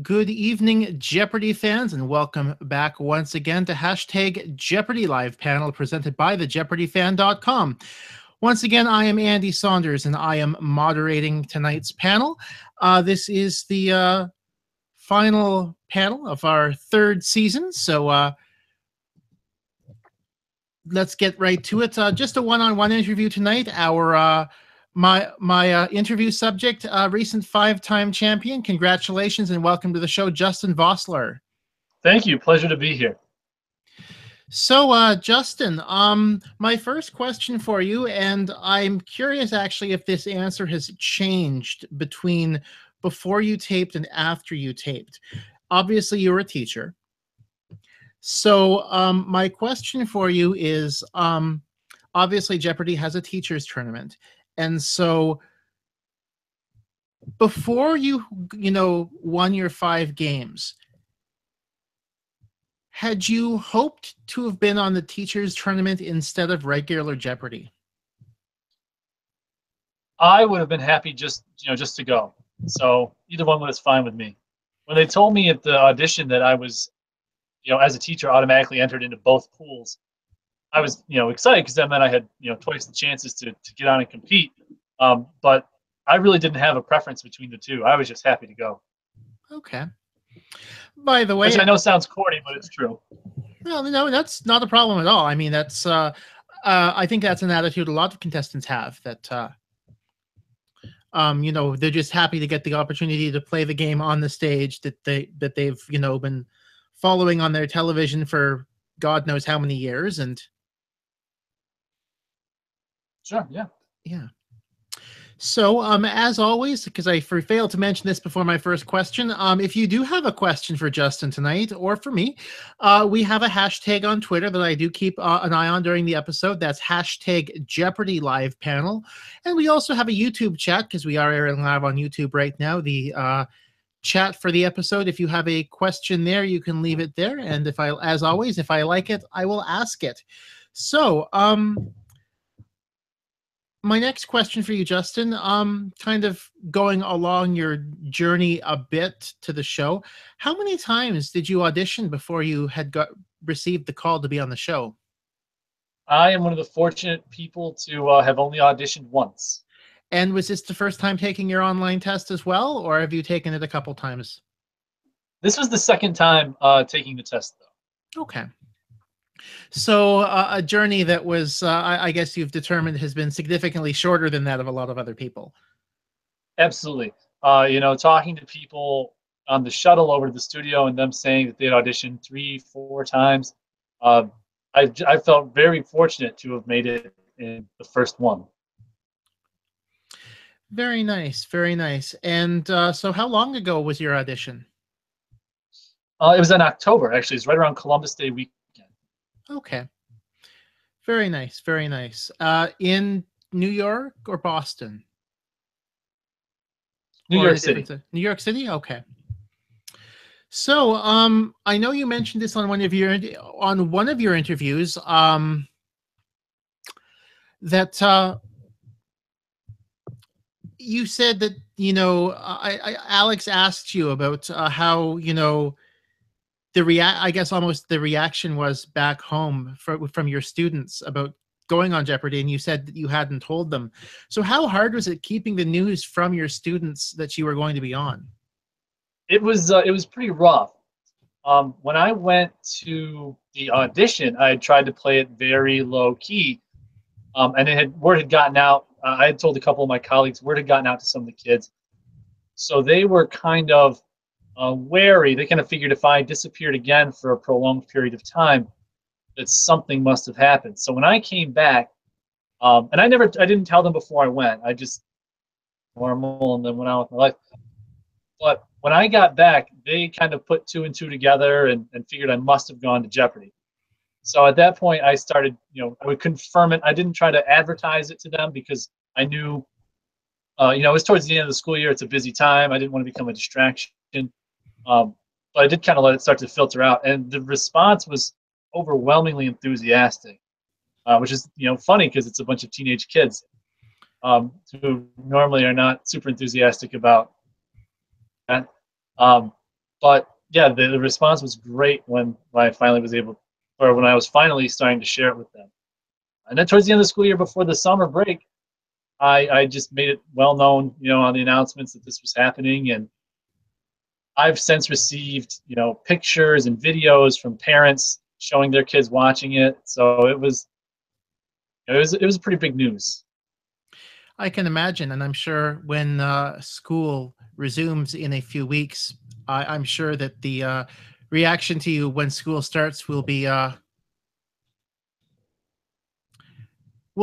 Good evening, Jeopardy fans, and welcome back once again to Hashtag Jeopardy Live panel presented by thejeopardyfan.com. Once again, I am Andy Saunders, and I am moderating tonight's panel. This is the final panel of our third season, so let's get right to it. Just a one-on-one interview tonight. My interview subject, recent five-time champion. Congratulations and welcome to the show, Justin Vossler. Thank you. Pleasure to be here. So, Justin, my first question for you, and I'm curious actually if this answer has changed between before you taped and after you taped. Obviously, you're a teacher. So, my question for you is, obviously Jeopardy has a teachers tournament. And so before you won your 5 games, had you hoped to have been on the teachers tournament instead of regular Jeopardy? I would have been happy just to go. So either one was fine with me. When they told me at the audition that I was, as a teacher, automatically entered into both pools, I was, excited because that meant I had, twice the chances to get on and compete. But I really didn't have a preference between the two. I was just happy to go. Okay. By the way, which I know sounds corny, but it's true. Well, no, that's not a problem at all. I mean, that's I think that's an attitude a lot of contestants have. That they're just happy to get the opportunity to play the game on the stage that they've been following on their television for God knows how many years. And sure, yeah. So, as always, because I failed to mention this before my first question, if you do have a question for Justin tonight or for me, we have a hashtag on Twitter that I do keep an eye on during the episode. That's hashtag Jeopardy Live Panel. And we also have a YouTube chat because we are airing live on YouTube right now. The chat for the episode. If you have a question there, you can leave it there. And as always, if I like it, I will ask it. So, my next question for you, Justin, kind of going along your journey a bit to the show, how many times did you audition before you had received the call to be on the show? I am one of the fortunate people to have only auditioned once. And was this the first time taking your online test as well, or have you taken it a couple times? This was the second time taking the test, though. Okay. So a journey that was, I guess you've determined, has been significantly shorter than that of a lot of other people. Absolutely. Talking to people on the shuttle over to the studio and them saying that they had auditioned 3-4 times, I felt very fortunate to have made it in the first one. Very nice, very nice. And so how long ago was your audition? It was in October, actually. It's right around Columbus Day weekend. Okay. Very nice, very nice. In New York or Boston? New York City. New York City? Okay. So, I know you mentioned this on one of your interviews, that you said that Alex asked you about how I guess almost the reaction was back home from your students about going on Jeopardy, and you said that you hadn't told them. So how hard was it keeping the news from your students that you were going to be on? It was pretty rough. When I went to the audition, I had tried to play it very low key, and word had gotten out. I had told a couple of my colleagues, word had gotten out to some of the kids, so they were kind of wary. They kind of figured if I disappeared again for a prolonged period of time, that something must have happened. So when I came back, and I didn't tell them before I went. I just normal and then went on with my life. But when I got back, they kind of put 2 and 2 together and figured I must have gone to Jeopardy. So at that point, I started, I would confirm it. I didn't try to advertise it to them because I knew, it was towards the end of the school year. It's a busy time. I didn't want to become a distraction. But I did kind of let it start to filter out. And the response was overwhelmingly enthusiastic, which is, funny because it's a bunch of teenage kids who normally are not super enthusiastic about that. But yeah, the response was great when I finally was able, or when I was finally starting to share it with them. And then towards the end of the school year, before the summer break, I just made it well known, on the announcements that this was happening, and I've since received, pictures and videos from parents showing their kids watching it. So it was pretty big news. I can imagine, and I'm sure when school resumes in a few weeks, I'm sure that the reaction to you when school starts will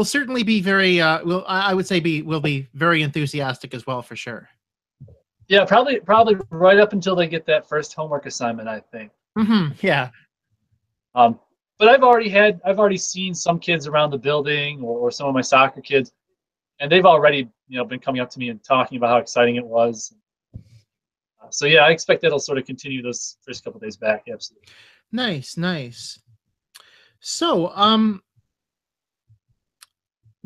certainly be very will I would say will be very enthusiastic as well, for sure. Yeah, probably right up until they get that first homework assignment, I think. Yeah. Um, but I've already seen some kids around the building, or some of my soccer kids, and they've already been coming up to me and talking about how exciting it was. So yeah, I expect that'll sort of continue those first couple days back. Absolutely. Nice, nice. So,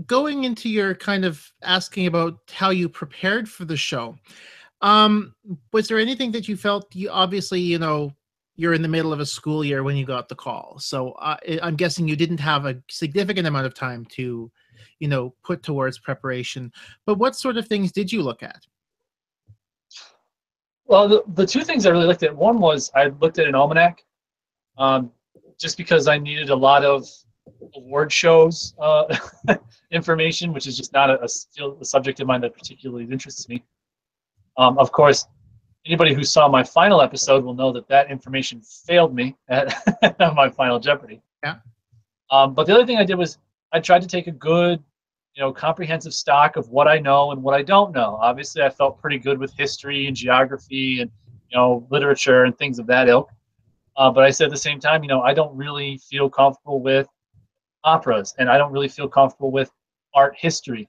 going into your kind of asking about how you prepared for the show, um, was there anything that you felt you obviously, you're in the middle of a school year when you got the call. So I'm guessing you didn't have a significant amount of time to, put towards preparation. But what sort of things did you look at? Well, the two things I really looked at, one was I looked at an almanac, um, just because I needed a lot of award shows information, which is just not a subject of mine that particularly interests me. Of course, anybody who saw my final episode will know that information failed me at my final Jeopardy. Yeah. But the other thing I did was I tried to take a good, comprehensive stock of what I know and what I don't know. Obviously, I felt pretty good with history and geography and, literature and things of that ilk. But I said at the same time, I don't really feel comfortable with operas, and I don't really feel comfortable with art history.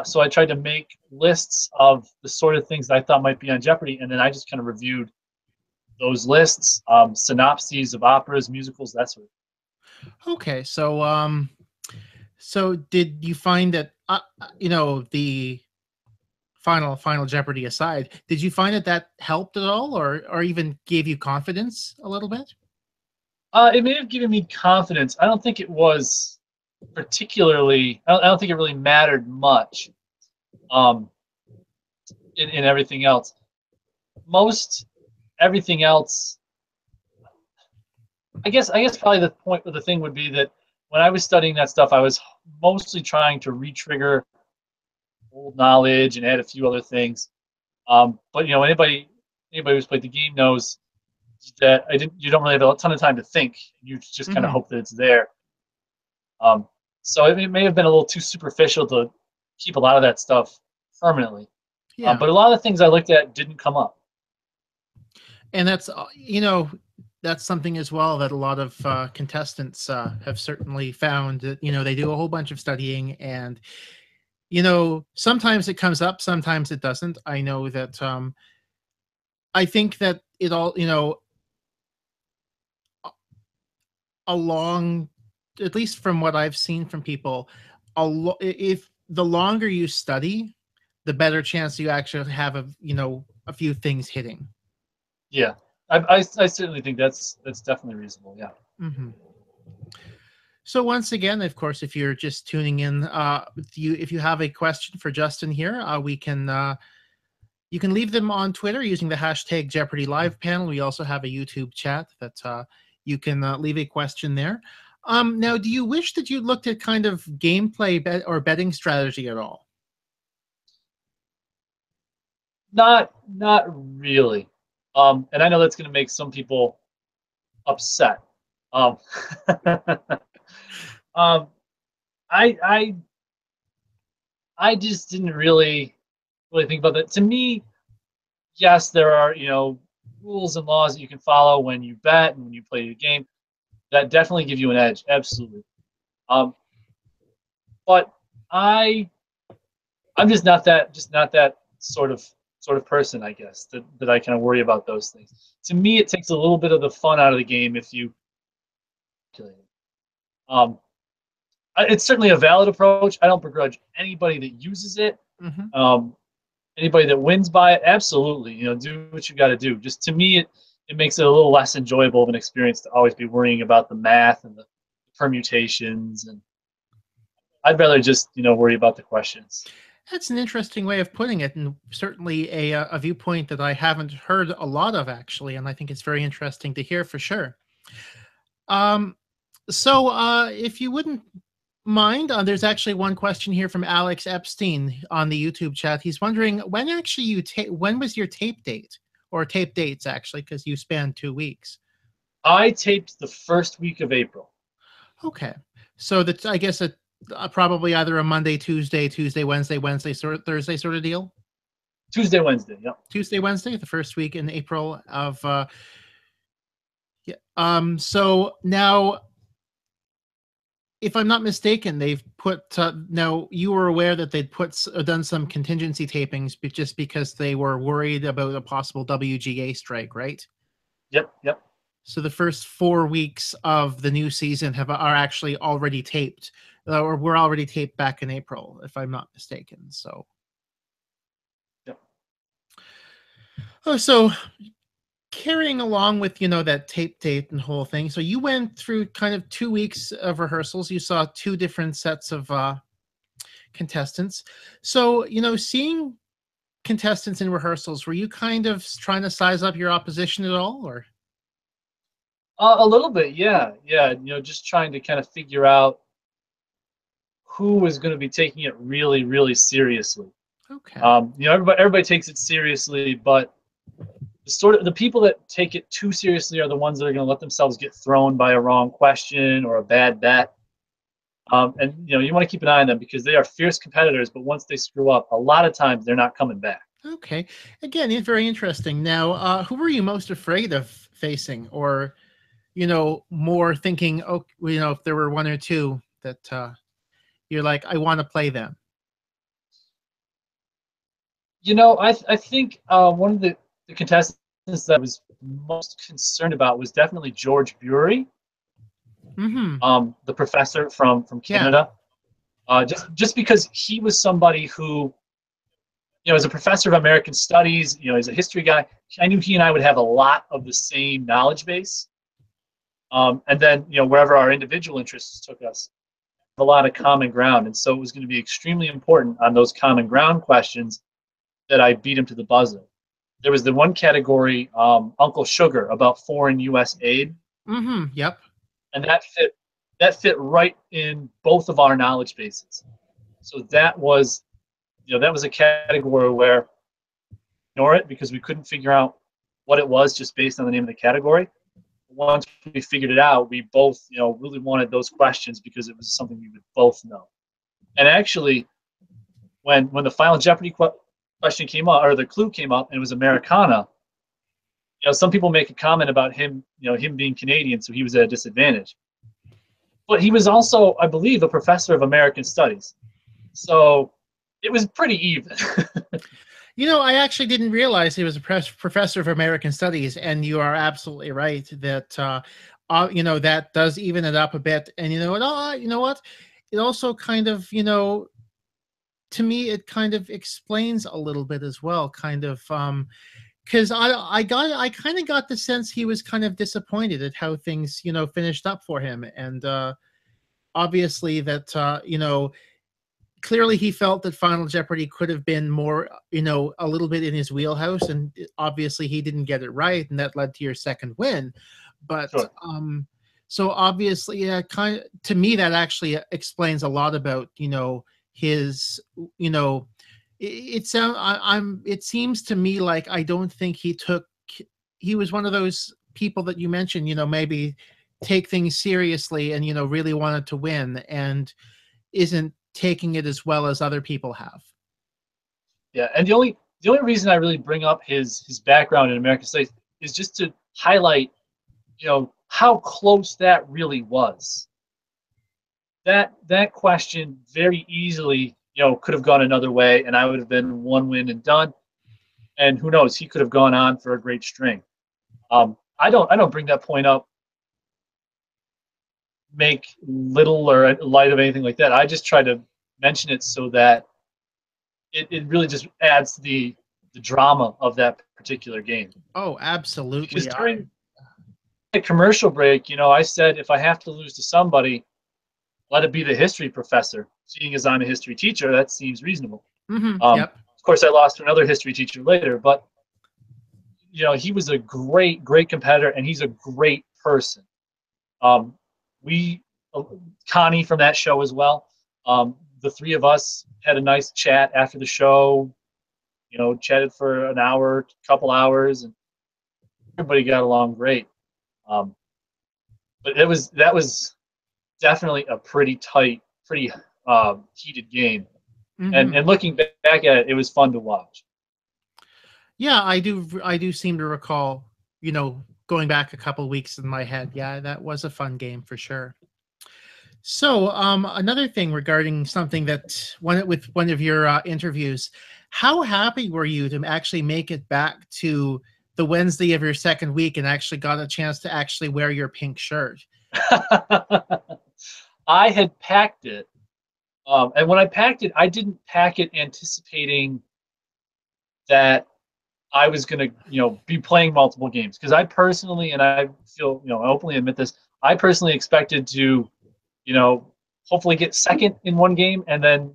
So I tried to make lists of the sort of things that I thought might be on Jeopardy, and then I just kind of reviewed those lists, synopses of operas, musicals, that sort of thing. Okay, so did you find that the final Jeopardy aside, did you find that helped at all, or even gave you confidence a little bit? It may have given me confidence. I don't think it was particularly. I don't think it really mattered much. Um, in everything else, most everything else. I guess probably the point of the thing would be that when I was studying that stuff, I was mostly trying to re-trigger old knowledge and add a few other things. But anybody who's played the game knows that you don't really have a ton of time to think. You just kind of hope that it's there. So it may have been a little too superficial to keep a lot of that stuff permanently. Yeah. But a lot of the things I looked at didn't come up. And that's something as well that a lot of contestants have certainly found, that they do a whole bunch of studying, and sometimes it comes up, sometimes it doesn't. I know that I think that it all along, at least from what I've seen from people, if the longer you study, the better chance you actually have of a few things hitting. Yeah, I certainly think that's definitely reasonable. Yeah. Mm-hmm. So once again, of course, if you're just tuning in, if you have a question for Justin here, you can leave them on Twitter using the hashtag Jeopardy Live Panel. We also have a YouTube chat that you can leave a question there. Now, do you wish that you looked at kind of gameplay or betting strategy at all? Not really. And I know that's going to make some people upset. I just didn't really think about that. To me, yes, there are rules and laws that you can follow when you bet and when you play the game that definitely give you an edge. Absolutely. But I'm just not that sort of person, I guess, that I kind of worry about those things. To me, it takes a little bit of the fun out of the game if you. It's certainly a valid approach. I don't begrudge anybody that uses it. Mm-hmm. Anybody that wins by it, absolutely. Do what you got to do. Just to me, it makes it a little less enjoyable of an experience to always be worrying about the math and the permutations. And I'd rather just, worry about the questions. That's an interesting way of putting it, and certainly a viewpoint that I haven't heard a lot of actually, and I think it's very interesting to hear for sure. Um, if you wouldn't mind, there's actually one question here from Alex Epstein on the YouTube chat. He's wondering when actually when was your tape date or tape dates actually, because you spanned 2 weeks. I taped the first week of April. Okay, so that's I guess probably either a Monday, Tuesday, Wednesday, Thursday sort of deal. Tuesday, Wednesday, yep. Tuesday, Wednesday, the first week in April of. Yeah. So now, if I'm not mistaken, they've put. Now you were aware that they'd done some contingency tapings, just because they were worried about a possible WGA strike, right? Yep. So the first 4 weeks of the new season are actually already taped, or were already taped back in April, if I'm not mistaken. So. Yep. Oh, so carrying along with that tape date and whole thing. So you went through kind of 2 weeks of rehearsals. You saw two different sets of contestants. So seeing contestants in rehearsals, were you kind of trying to size up your opposition at all, or? A little bit, yeah. Just trying to kind of figure out who was going to be taking it really, really seriously. Okay. Everybody takes it seriously, but the people that take it too seriously are the ones that are going to let themselves get thrown by a wrong question or a bad bet. And you want to keep an eye on them because they are fierce competitors, but once they screw up, a lot of times they're not coming back. Okay. Again, it's very interesting. Now, who were you most afraid of facing, or more thinking, oh, if there were one or two that you're like, I want to play them? I think one of the contestants that I was most concerned about was definitely George Bury, the professor from Canada. Yeah. Just because he was somebody who, as a professor of American studies, as a history guy, I knew he and I would have a lot of the same knowledge base. And then, wherever our individual interests took us, a lot of common ground. And so it was going to be extremely important on those common ground questions that I beat him to the buzzer. There was the one category, Uncle Sugar, about foreign U.S. aid. Yep. And that fit right in both of our knowledge bases. So that was a category where ignore it because we couldn't figure out what it was just based on the name of the category. Once we figured it out, we both, really wanted those questions because it was something we would both know. And actually, when the final Jeopardy question came up, or the clue came up, and it was Americana, some people make a comment about him, him being Canadian, so he was at a disadvantage. But he was also, I believe, a professor of American studies. So it was pretty even. I actually didn't realize he was a professor of American studies, and you are absolutely right that that does even it up a bit. And you know what? It also kind of, to me, it kind of explains a little bit as well, kind of, because I kind of got the sense he was kind of disappointed at how things, finished up for him, and obviously that clearly he felt that Final Jeopardy could have been more, a little bit in his wheelhouse, and obviously he didn't get it right, and that led to your second win. But sure. So obviously, kind of, to me, that actually explains a lot about his, it seems to me like I don't think he was one of those people that you mentioned, maybe take things seriously and really wanted to win, and isn't taking it as well as other people have. Yeah, and the only reason I really bring up his background in American studies is just to highlight, how close that really was. That question very easily, could have gone another way, and I would have been one win and done. And who knows, he could have gone on for a great string. I don't bring that point up, make little or light of anything like that. I just try to mention it so that it really just adds to the the drama of that particular game. Oh, Because absolutely. during the commercial break, I said if I have to lose to somebody, let it be the history professor. Seeing as I'm a history teacher, that seems reasonable. Yep. Of course, I lost to another history teacher later, but he was a great, great competitor, and he's a great person. We, Connie from that show as well. The three of us had a nice chat after the show. Chatted for an hour, couple hours, and everybody got along great. But that was definitely a pretty tight, pretty heated game. And looking back at it, it was fun to watch. Yeah, I do seem to recall, going back a couple weeks in my head. Yeah, that was a fun game for sure. So, another thing regarding something that with one of your interviews, how happy were you to actually make it back to the Wednesday of your second week and actually got a chance to actually wear your pink shirt? I had packed it, and when I packed it, I didn't pack it anticipating that I was going to, be playing multiple games. Because I personally, and I feel, I openly admit this, I personally expected to, hopefully get second in one game and then,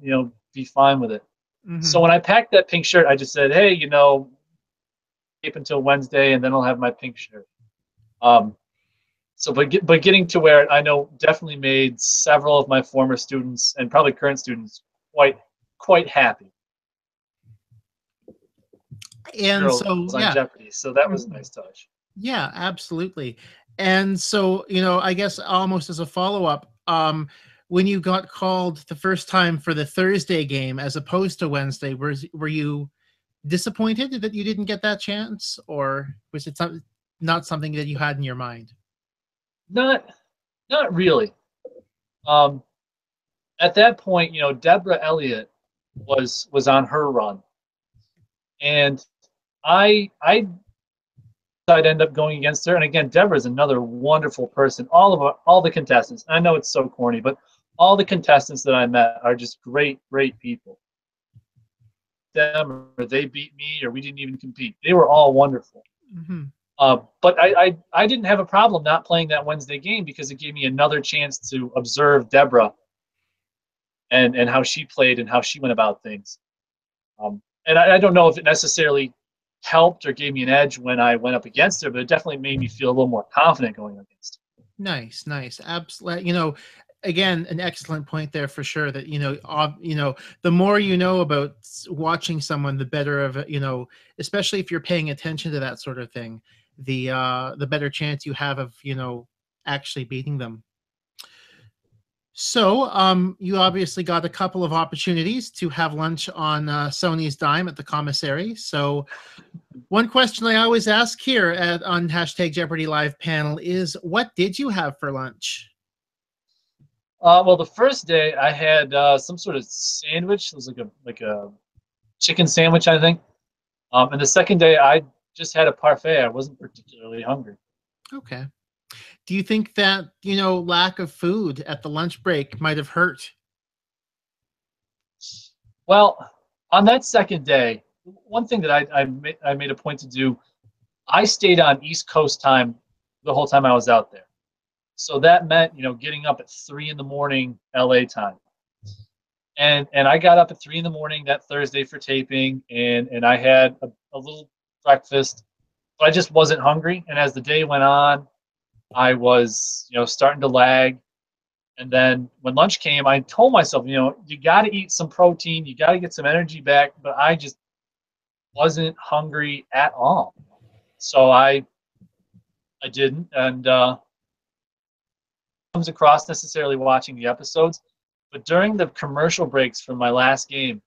be fine with it. So when I packed that pink shirt, I just said, hey, tape until Wednesday, and then I'll have my pink shirt. But getting to wear it, I know definitely made several of my former students and probably current students quite happy. And Girls so, on yeah. Jeopardy, so that was a nice touch. Yeah, absolutely. And so, I guess almost as a follow-up, when you got called the first time for the Thursday game as opposed to Wednesday, were you disappointed that you didn't get that chance, or was it not something that you had in your mind? Not really. At that point, Deborah Elliott was on her run, and I'd end up going against her. And again, Deborah's another wonderful person. All the contestants. I know it's so corny, but all the contestants that I met are just great, great people. Them or they beat me or we didn't even compete. They were all wonderful. But I didn't have a problem not playing that Wednesday game because it gave me another chance to observe Deborah and how she played and how she went about things. And I don't know if it necessarily helped or gave me an edge when I went up against her, but it definitely made me feel a little more confident going against her. Nice. Absolutely. Again, an excellent point there for sure that, the more you know about watching someone, the better of it, especially if you're paying attention to that sort of thing, the better chance you have of, actually beating them. So, you obviously got a couple of opportunities to have lunch on Sony's dime at the commissary. So, one question I always ask here on #Jeopardy Live panel is, what did you have for lunch? Well, the first day I had some sort of sandwich. It was like a chicken sandwich, I think. And the second day I just had a parfait. I wasn't particularly hungry. Okay. Do you think that, lack of food at the lunch break might have hurt? Well, on that second day, one thing that I made a point to do, I stayed on East Coast time the whole time I was out there. So that meant, getting up at 3 in the morning LA time. And I got up at 3 in the morning that Thursday for taping, and I had a little breakfast, but I just wasn't hungry. And as the day went on, I was, starting to lag. And then when lunch came, I told myself, you got to eat some protein, you got to get some energy back. But I just wasn't hungry at all, so I didn't. And comes across necessarily watching the episodes, but during the commercial breaks from my last game,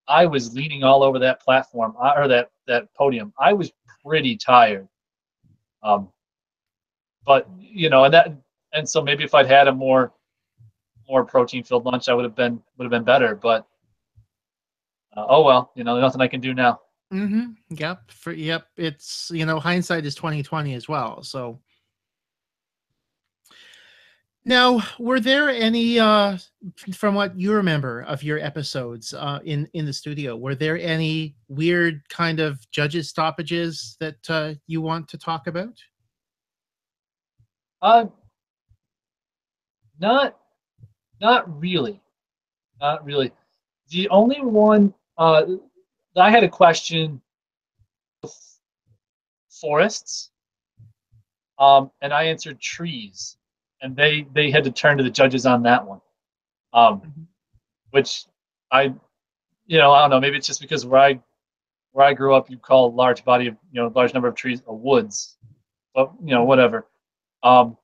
I was leaning all over that platform or that podium. I was pretty tired. But and so maybe if I'd had a more protein filled lunch, I would have been better. But oh well, nothing I can do now. Yep. It's hindsight is 20/20 as well. So Now, were there any, from what you remember of your episodes in the studio, were there any weird kind of judges stoppages that you want to talk about? Uh, not not really, not really. The only one I had a question: forests, and I answered trees, and they had to turn to the judges on that one. Um, Mhm. which I I don't know. Maybe it's just because where I grew up, you call a large body of large number of trees a woods, but whatever. Um,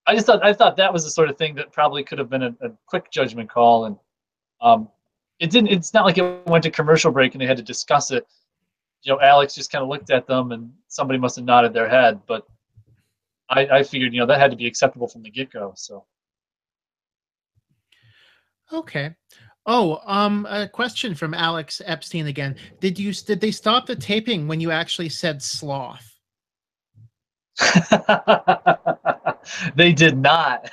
I thought that was the sort of thing that probably could have been a quick judgment call, and um, it didn't. It's not like it went to commercial break and they had to discuss it. Alex just kind of looked at them and somebody must have nodded their head, but I figured that had to be acceptable from the get go. So Okay. Oh, a question from Alex Epstein again. Did they stop the taping when you actually said sloth? they did not.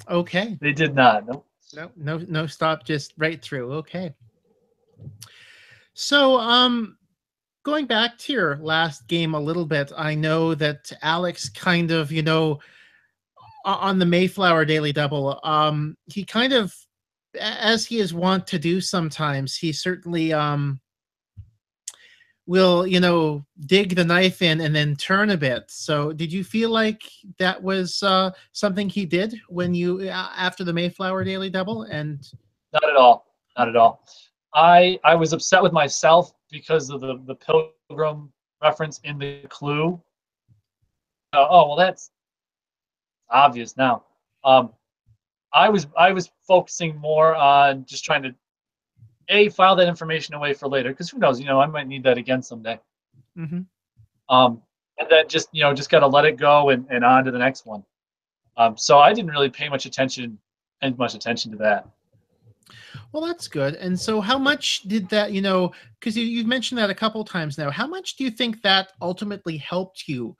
Okay. They did not. No. No stop, just right through. Okay. So, going back to your last game a little bit, I know that Alex kind of, on the Mayflower Daily Double, he kind of, as he is wont to do sometimes, he certainly will, dig the knife in and then turn a bit. So, did you feel like that was something he did when you after the Mayflower Daily Double? And Not at all. Not at all. I was upset with myself because of the pilgrim reference in the clue. Oh well, that's obvious now. Um, I was focusing more on just trying to file that information away for later because who knows, I might need that again someday. Mhm. Um, and then just got to let it go and on to the next one. So I didn't really pay much attention to that. Well, that's good. And so, how much did that, because you've mentioned that a couple times now, how much do you think that ultimately helped you,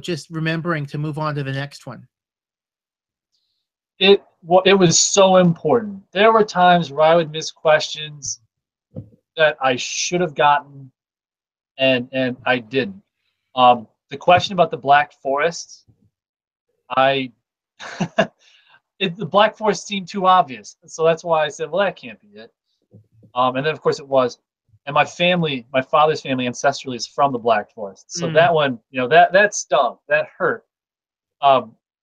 just remembering to move on to the next one? It was so important. There were times where I would miss questions that I should have gotten, and I didn't. The question about the Black Forest, I the Black Forest seemed too obvious, so that's why I said, well, that can't be it. And then of course it was. And my father's family ancestrally is from the Black Forest, so Mm, that one, that stung, that hurt.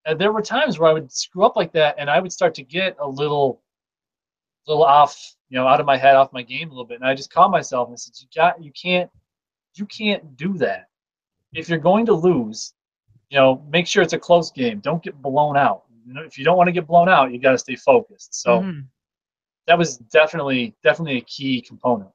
And there were times where I would screw up like that, and I would start to get a little off, out of my head, off my game a little bit. And I just caught myself and I said, you can't do that. If you're going to lose, make sure it's a close game. Don't get blown out. If you don't want to get blown out, you got to stay focused. So mhm. that was definitely a key component.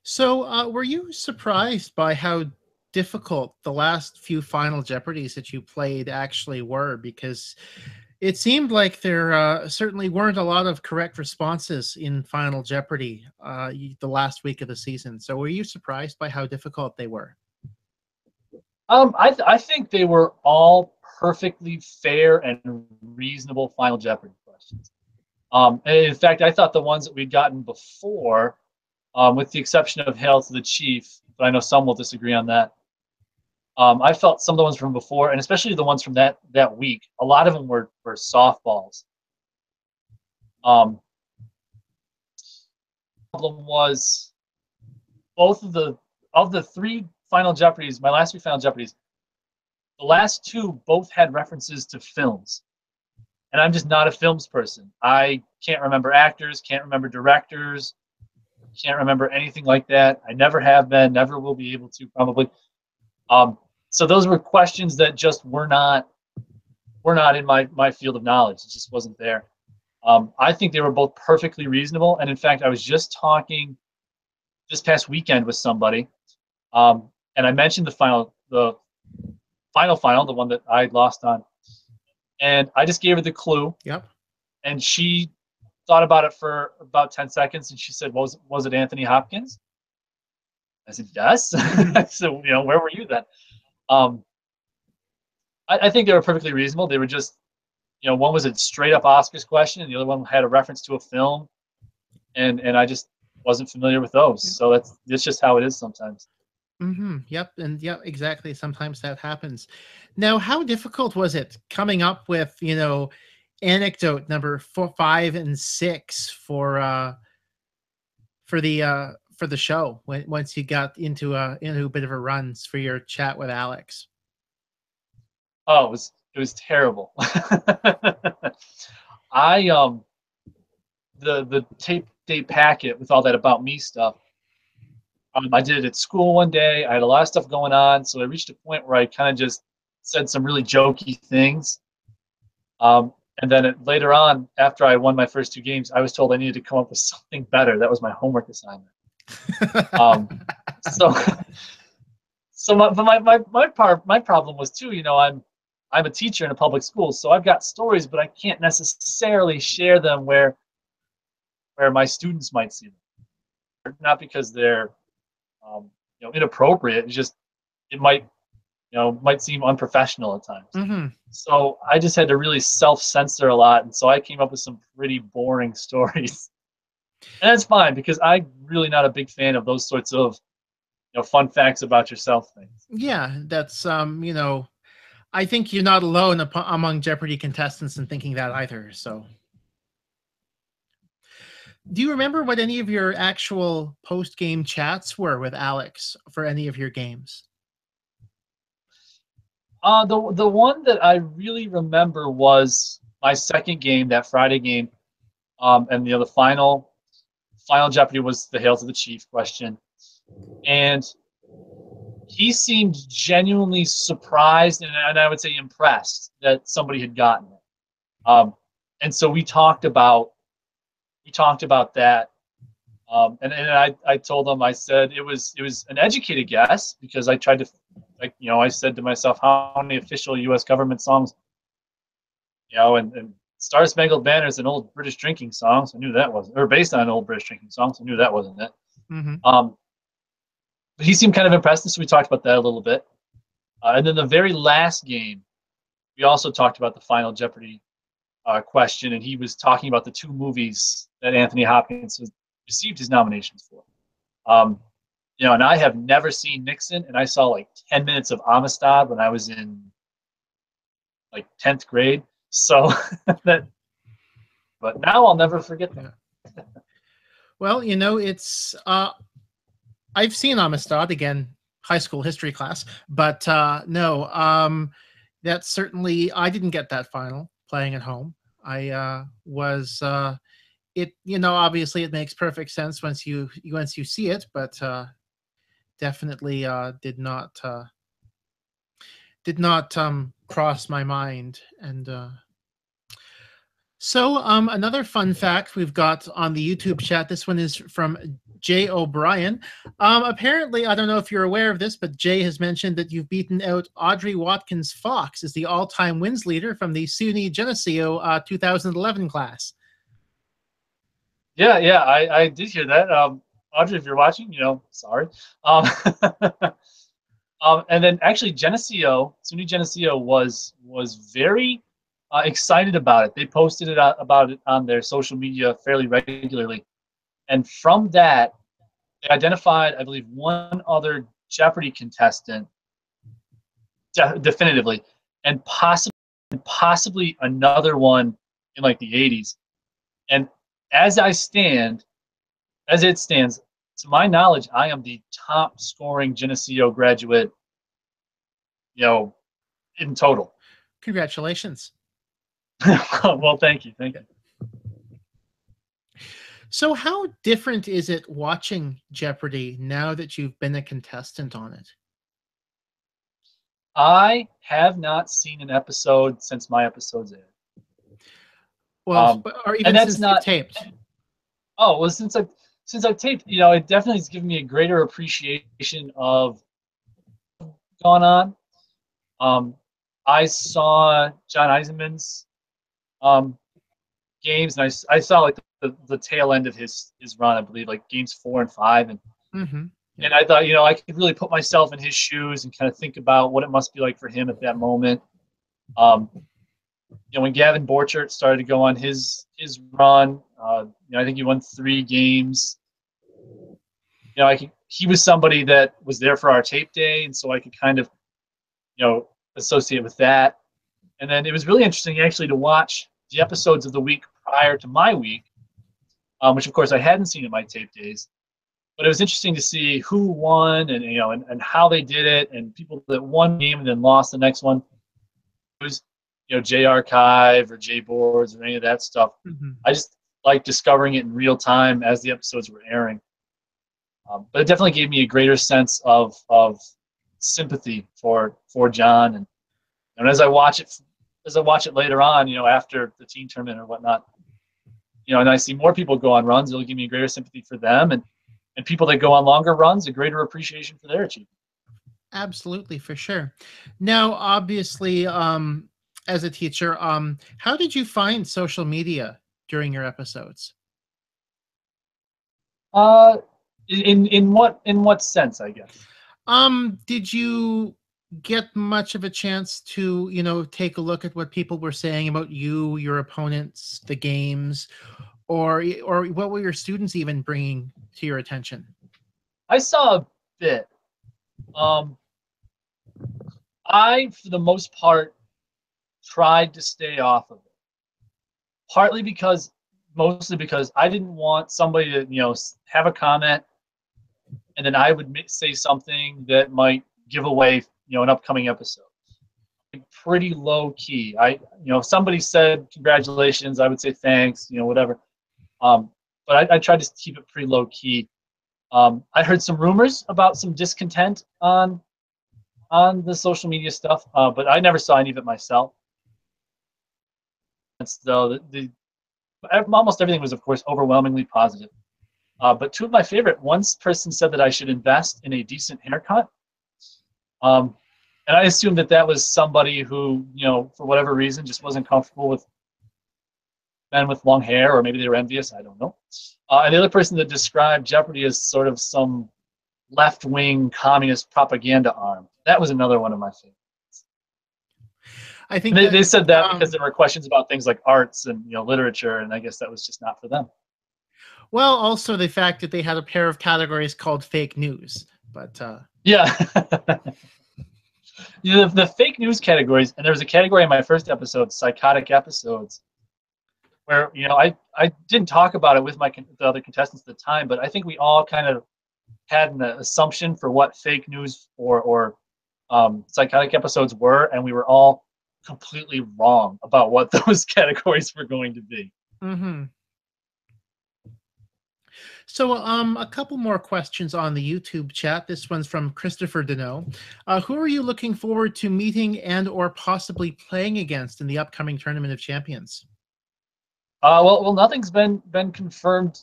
So, were you surprised by how difficult the last few Final Jeopardies that you played actually were? Because it seemed like there certainly weren't a lot of correct responses in Final Jeopardy the last week of the season. So, were you surprised by how difficult they were? I think they were all perfectly fair and reasonable Final Jeopardy questions. And in fact, I thought the ones that we'd gotten before, with the exception of Hail to the Chief, but I know some will disagree on that. I felt some of the ones from before, and especially the ones from that week, a lot of them were softballs. Um, problem was both of the three Final Jeopardies, my last three Final Jeopardies, the last two both had references to films, and I'm just not a films person. I can't remember actors, can't remember directors, can't remember anything like that. I never have been, never will be able to probably. Um, so those were questions that just were not in my field of knowledge. It just wasn't there. I think they were both perfectly reasonable, and in fact, I was just talking this past weekend with somebody, and I mentioned the final, the one that I lost on, and I just gave her the clue, Yep. and she thought about it for about 10 seconds, and she said, "Was it Anthony Hopkins?" I said, "Yes." I said, "Where were you then?" Um, I think they were perfectly reasonable. They were just, one was a straight up Oscars question, and the other one had a reference to a film, and I just wasn't familiar with those. Yeah. So that's just how it is sometimes. Yep. And yep, exactly. Sometimes that happens. Now, how difficult was it coming up with, anecdote number 4, 5, and 6 for the show once you got into a bit of a run for your chat with Alex? Oh, it was terrible. I the tape day packet with all that about me stuff. I did it at school one day. I had a lot of stuff going on, so I reached a point where I kind of just said some really jokey things. And then later on, after I won my first 2 games, I was told I needed to come up with something better. That was my homework assignment. Um, so, my problem was too. I'm a teacher in a public school, so I've got stories, but I can't necessarily share them where my students might see them. Not because they're inappropriate. It's just it might seem unprofessional at times. Mm-hmm. So I just had to really self-censor a lot, and so I came up with some pretty boring stories. And that's fine because I'm really not a big fan of those sorts of fun facts about yourself things. Yeah, that's I think you're not alone among Jeopardy contestants in thinking that either. So, do you remember what any of your actual post-game chats were with Alex for any of your games? The one that I really remember was my second game, that Friday game, and the final Jeopardy was the Hail to the Chief question, and he seemed genuinely surprised and I would say impressed that somebody had gotten it. And so we talked about that. And I told him, I said it was an educated guess because I tried to, I said to myself, how many official U.S. government songs, and Star Spangled Banner is an old British drinking song, so I knew that wasn't, or based on an old British drinking song, so I knew that wasn't it. Mm-hmm. But he seemed kind of impressed, and so we talked about that a little bit. And then the very last game, we also talked about the final Jeopardy question, and he was talking about the 2 movies that Anthony Hopkins received his nominations for. And I have never seen Nixon, and I saw like 10 minutes of Amistad when I was in like 10th grade. So but now I'll never forget that. Yeah. Well, it's I've seen Amistad again, high school history class, but no, that's certainly I didn't get that final playing at home. I was it obviously it makes perfect sense once you see it, but definitely did not cross my mind. And so another fun fact we've got on the YouTube chat. This one is from Jay O'Brien. Apparently, I don't know if you're aware of this, but Jay has mentioned that you've beaten out Audrey Watkins Fox as the all-time wins leader from the SUNY Geneseo 2011 class. Yeah, I did hear that. Audrey, if you're watching, sorry. And then actually SUNY Geneseo was very excited about it. They posted about it on their social media fairly regularly. And from that, they identified, I believe, one other Jeopardy contestant definitively, and possibly another one in like the 80s. And as it stands, to my knowledge, I am the top scoring Geneseo graduate, in total. Congratulations. Well, thank you. So how different is it watching Jeopardy now that you've been a contestant on it? I have not seen an episode since my episode's aired. Well, or even since you've taped. Oh, well, since I've taped, it definitely has given me a greater appreciation of what's gone on. I saw John Eisenman's games, and I saw like the tail end of his run. I believe like games 4 and 5, and mm-hmm. Yeah. And I thought, I could really put myself in his shoes and kind of think about what it must be like for him at that moment. Um, when Gavin Borchert started to go on his run, I think he won 3 games. He was somebody that was there for our tape day, and so I could kind of, associate with that. And then it was really interesting actually to watch the episodes of the week prior to my week, which of course I hadn't seen at my tape days. But it was interesting to see who won and and how they did it, and people that won the game and then lost the next one. It was J Archive or J Boards or any of that stuff. Mm-hmm. I just like discovering it in real time as the episodes were airing. But it definitely gave me a greater sense of sympathy for John, and as I watch it later on, after the teen tournament or whatnot, and I see more people go on runs, it'll give me a greater sympathy for them, and people that go on longer runs, a greater appreciation for their achievement. Absolutely, for sure. Now, obviously, as a teacher, how did you find social media during your episodes? In what sense, I guess? Did you get much of a chance to, take a look at what people were saying about you, your opponents, the games, or what were your students even bringing to your attention? I saw a bit. I, for the most part, tried to stay off of it. Mostly because I didn't want somebody to, have a comment, and then I would say something that might give away, an upcoming episode. Pretty low key. If somebody said congratulations, I would say thanks, whatever. But I tried to keep it pretty low key. I heard some rumors about some discontent on the social media stuff, but I never saw any of it myself. And so almost everything was, of course, overwhelmingly positive. But 2 of my favorite, one person said that I should invest in a decent haircut. And I assumed that was somebody who, for whatever reason, just wasn't comfortable with men with long hair, or maybe they were envious. I don't know. And the other person that described Jeopardy as sort of some left-wing communist propaganda arm. That was another one of my favorites. I think they said that because there were questions about things like arts and literature, and I guess that was just not for them. Well, also the fact that they had a pair of categories called fake news, but yeah. The fake news categories, and there was a category in my first episode, psychotic episodes, where I didn't talk about it with the other contestants at the time, but I think we all kind of had an assumption for what fake news or psychotic episodes were, and we were all completely wrong about what those categories were going to be. Mm-hmm. So, a couple more questions on the YouTube chat. This one's from Christopher Deneau. Who are you looking forward to meeting and or possibly playing against in the upcoming Tournament of Champions? Well, nothing's been confirmed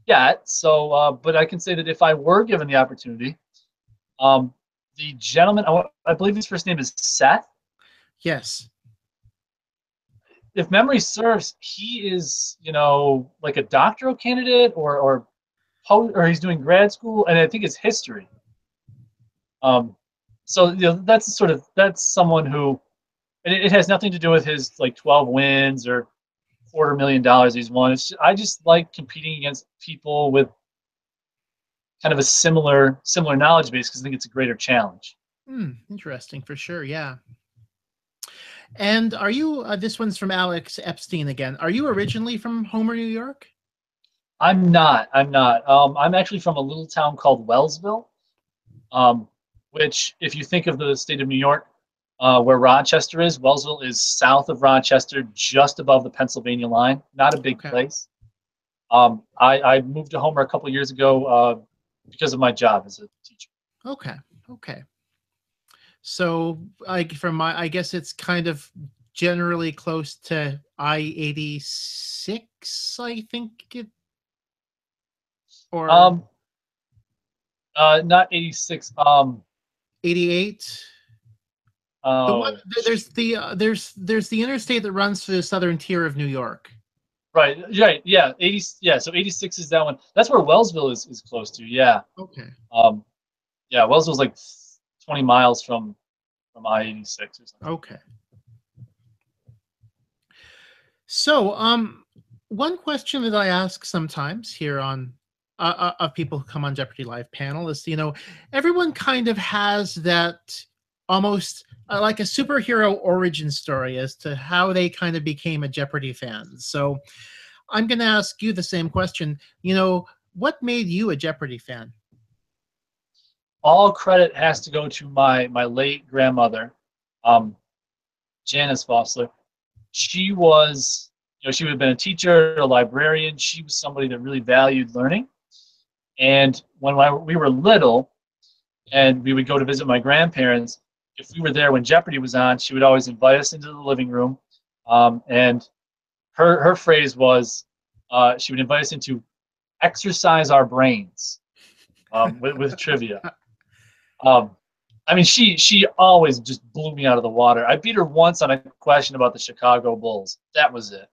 yet. So, but I can say that if I were given the opportunity, the gentleman, I believe his first name is Seth. Yes. If memory serves, he is, like a doctoral candidate or he's doing grad school, and I think it's history. So that's someone who, and it has nothing to do with his like 12 wins or $250,000 he's won. I just like competing against people with kind of a similar knowledge base, because I think it's a greater challenge. Interesting, for sure. Yeah. And are you? This one's from Alex Epstein again. Are you originally from Homer, New York? I'm not. I'm actually from a little town called Wellsville, which, if you think of the state of New York, where Rochester is, Wellsville is south of Rochester, just above the Pennsylvania line. Not a big place. I moved to Homer a couple of years ago because of my job as a teacher. Okay. So, I guess it's kind of generally close to I-86, I think it. Or not 86. 88. There's the interstate that runs through the southern tier of New York. Right. Yeah. 80. Yeah. So 86 is that one. That's where Wellsville is close to. Yeah. Okay. Yeah, Wellsville's like 20 miles from I-86 or something. Okay. So, one question that I ask sometimes here on of people who come on Jeopardy Live panel is, everyone kind of has that almost like a superhero origin story as to how they kind of became a Jeopardy fan. So, I'm going to ask you the same question. What made you a Jeopardy fan? All credit has to go to my late grandmother, Janice Vossler. She was, she would have been a teacher, a librarian. She was somebody that really valued learning. And when we were little and we would go to visit my grandparents, if we were there when Jeopardy was on, she would always invite us into the living room. And her phrase was, she would invite us into exercise our brains with trivia. I mean, she always just blew me out of the water. I beat her once on a question about the Chicago Bulls. That was it.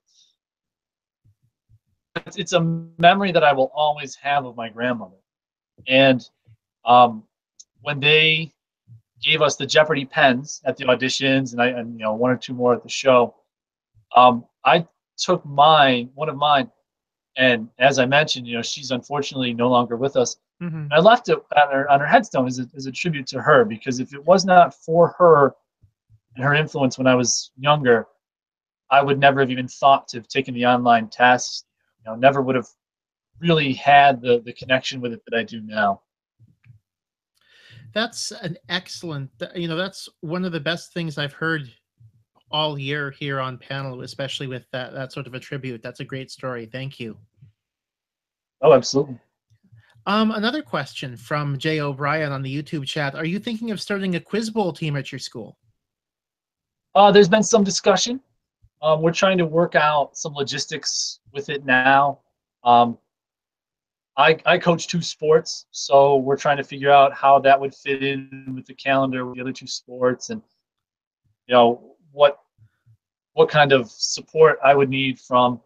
It's a memory that I will always have of my grandmother. And when they gave us the Jeopardy pens at the auditions, and one or two more at the show, I took one of mine, and as I mentioned, she's unfortunately no longer with us. Mm-hmm. I left it on her headstone as a tribute to her, because if it was not for her and her influence when I was younger, I would never have even thought to have taken the online test. Never would have really had the connection with it that I do now. That's an excellent, that's one of the best things I've heard all year here on panel, especially with that sort of a tribute. That's a great story. Thank you. Oh, absolutely. Another question from Jay O'Brien on the YouTube chat. Are you thinking of starting a quiz bowl team at your school? There's been some discussion. We're trying to work out some logistics with it now. I coach 2 sports, so we're trying to figure out how that would fit in with the calendar with the other 2 sports, and what kind of support I would need from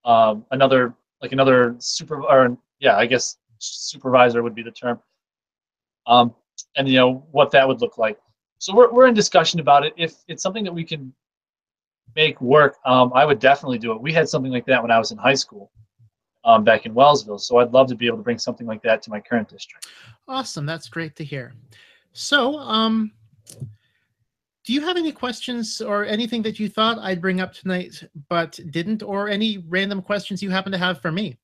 another supervisor would be the term, and what that would look like. So we're in discussion about it. If it's something that we can make work, I would definitely do it. We had something like that when I was in high school, back in Wellsville. So I'd love to be able to bring something like that to my current district. Awesome. That's great to hear. So, do you have any questions or anything that you thought I'd bring up tonight but didn't, or any random questions you happen to have for me?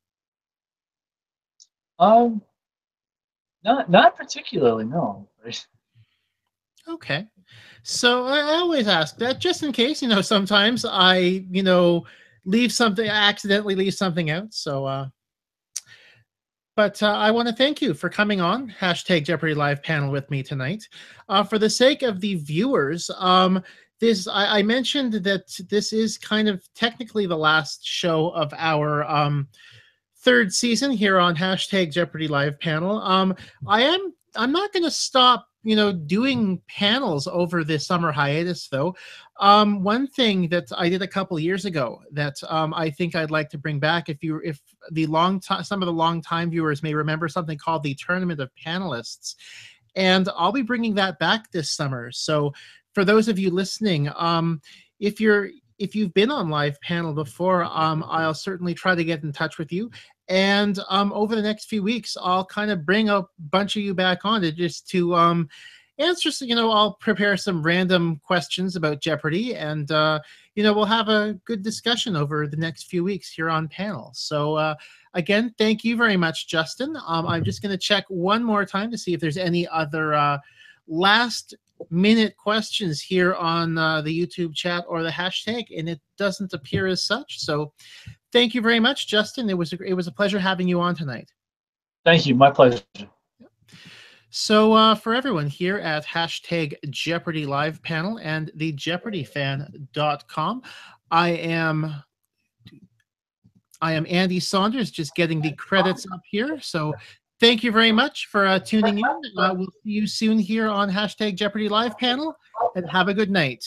Not particularly, no. Okay. So I always ask that just in case, sometimes I, accidentally leave something out. So, but I want to thank you for coming on hashtag Jeopardy Live panel with me tonight. For the sake of the viewers, I mentioned that this is kind of technically the last show of our 3rd season here on hashtag Jeopardy Live panel. I'm not going to stop, doing panels over the summer hiatus, though. One thing that I did a couple years ago that I think I'd like to bring back, if some of the long-time viewers may remember something called the Tournament of Panelists, and I'll be bringing that back this summer. So, for those of you listening, if you've been on live panel before, I'll certainly try to get in touch with you. And over the next few weeks, I'll kind of bring a bunch of you back on to answer. I'll prepare some random questions about Jeopardy, and we'll have a good discussion over the next few weeks here on panel. So again, thank you very much, Justin. I'm just going to check one more time to see if there's any other last-minute questions here on the YouTube chat or the hashtag, and it doesn't appear as such. So thank you very much, Justin. It was a pleasure having you on tonight. Thank you. My pleasure. So for everyone here at hashtag Jeopardy Live panel and the JeopardyFan.com, I am Andy Saunders, just getting the credits up here. So thank you very much for tuning in. We'll see you soon here on hashtag Jeopardy Live panel, and have a good night.